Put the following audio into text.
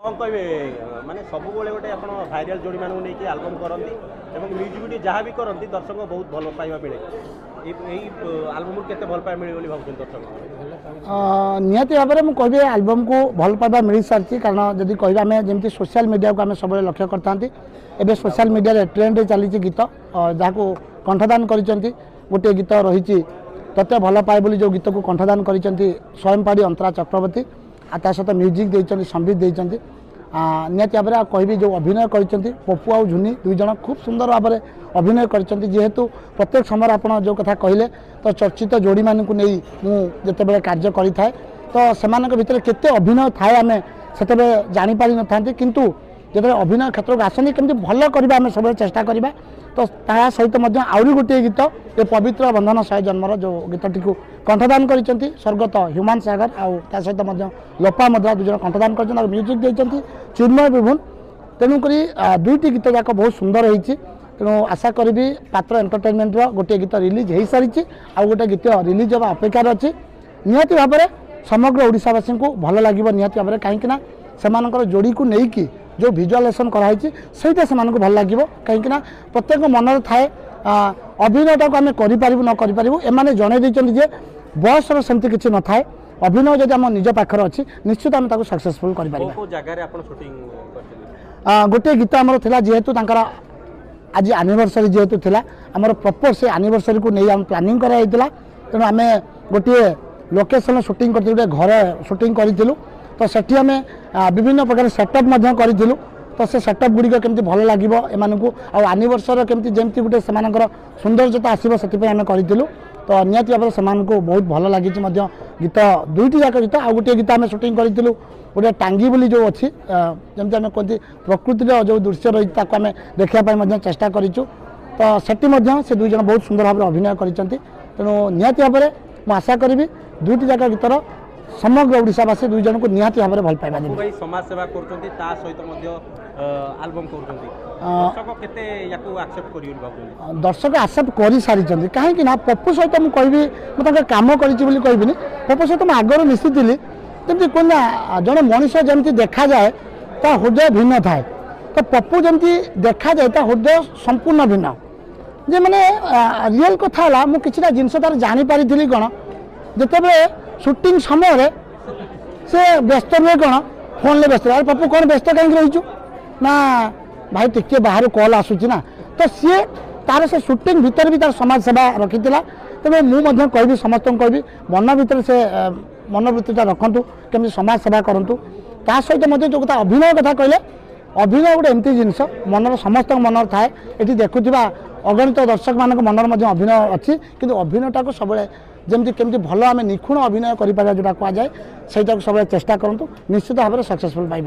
कौन कहे माने सब गोटे आप भाइराल जोड़ी मानू नहीं आलबम करती म्यूजिक वीडियो जहाँ भी करती दर्शक बहुत भल पाइबा मिले आलबम के भल पाइबा मिले भाव दर्शक निहती भाव में मुझे आलबम को भल पाइबा मिल सारी कारण जदि कह आम जमी सोशल मीडिया को आम सब लक्ष्य करते एवं सोशल मीडिया ट्रेंड चली गीत जहाँ को कंठदान कर गोटे गीत रही तते भल पाए बोली जो गीत को कंठदान कर स्वयं पाड़ी अंतरा चक्रवर्ती आ सहित म्यूजिक देते संगीत देते निहती भाव में कहि जो अभिनय कर पप्पू आ झुनी दुईज खूब सुंदर भाव में अभिनय करेतु प्रत्येक समय आप जो कथा कहले तो चर्चित जोड़ी मानू नहीं मुझे कार्य करें तो से भितर केते अभिनय थाए आम से जापारि न था किंतु जो अभिनय क्षेत्र को आसनी केमती भल करवा आम सब चेष्टा करवा तो ता सहित आहरी गोटे गीत ये पवित्र बंधन 100 जन्मर जो गीतटी को कंठदान कर स्वर्गत ह्यूमान सागर आउ सहित लोपा मद्रा दुज कंठदान कर म्यूजिक देते चिन्मय विभुन तेणुक दुईटी गीत जाक बहुत सुंदर होती तेणु आशा करी पात्र एंटरटेनमेंट गोटे गीत रिलीज हो सारी आउ गोटे गीत रिलीज होगा अपेक्षार अच्छी निहती भाव में समग्र ओडिशावासी को भल लगे निहती भाव में कहीं से जोड़ी को लेकिन जो भिजुअलाइजेशन कराई से भल लगे कहीं प्रत्येक मन थाए अभिनयटा को आम करूँ न करूँ एम जन जे बयसर सेमती किसी न थाए अभिनय जब आम निज पाखर अच्छी निश्चित आम सक्सेसफुल कर गोटे गीत आमर था जेहेतु आज एनिवर्सरी जेहेतु थिला आमर प्रॉपर से एनिवर्सरी को नहीं आम प्लानिंग कराई तेणु आम गोटे लोकेशन शूटिंग कर घर शूटिंग करूँ तो सेठी आम विभिन्न प्रकार सेटअप करूँ तो से सेटअप गुड़िक केमती भल लगे एमानकू आनिवर्सरी केमती जमती गोटे से सौंदर्यता आसो से आम करूँ तो निहती भाव में बहुत भल लगी गीत दुईटी जाक गीत आ गोटे गीत आम शूटिंग करूँ गोटे टांगी बोली जो अच्छी जमी आम कहते प्रकृतिर जो दृश्य रही आम देखापी चेष्टा करूँ तो सेठी से दुईज बहुत सुंदर भाव में अभिनय करूँ निहती भाव में मुझे आशा करी दुईटी जाक गीतर समग्र ओडिशावासी दुई जन को निहाती भाव में भल पाइबा देबे समाज सेवा करछंती ता सहित मध्ये एल्बम करछंती दर्शक केते याकू एक्सेप्ट करियो भाबुनी दर्शक एक्सेप्ट करि सारी छथि काहे कि ना पप्पू सहित मु कहबी मु तक काम करिछि बोली कहबिनी पप्पू सहित मु आगर मिसिथिली जेमति कोना जने मनुष्य जेमति देखा जाए ता हृदय भिन्न थाए तो पप्पू जेमति देखा जाए ता हृदय संपूर्ण भिन्न जे माने रियल कथा हला मु किछिटा जिंस तार जानि पारिथिली कोन जेतेबे शूटिंग समय से व्यस्त रुए कौन फोन ले व्यस्त अरे पप्पू कौन व्यस्त कहीं रहीचु ना भाई टिके बाहर कॉल आसूची ना तो सी तार से शूटिंग भितर भी तार समाज सेवा रखी तेज मुझे कहबी समस्त कहबी मन भितर से मनोवृत्तिटा रखु केमी समाज सेवा करूँ ता सहित जो कथा अभिनय कथा कहले अभिनय गोटे एमती जिनस मनर समस्त मन थाए ये देखुवा अगणित दर्शक मान मनर अभिनय अच्छी किंतु अभिनयटा को सब जमती केमती भल आम निखुण अभिनय करें जोटा कहुए से सब चेष्टा करूँ निश्चित भाव में सक्सेसफुल पाई।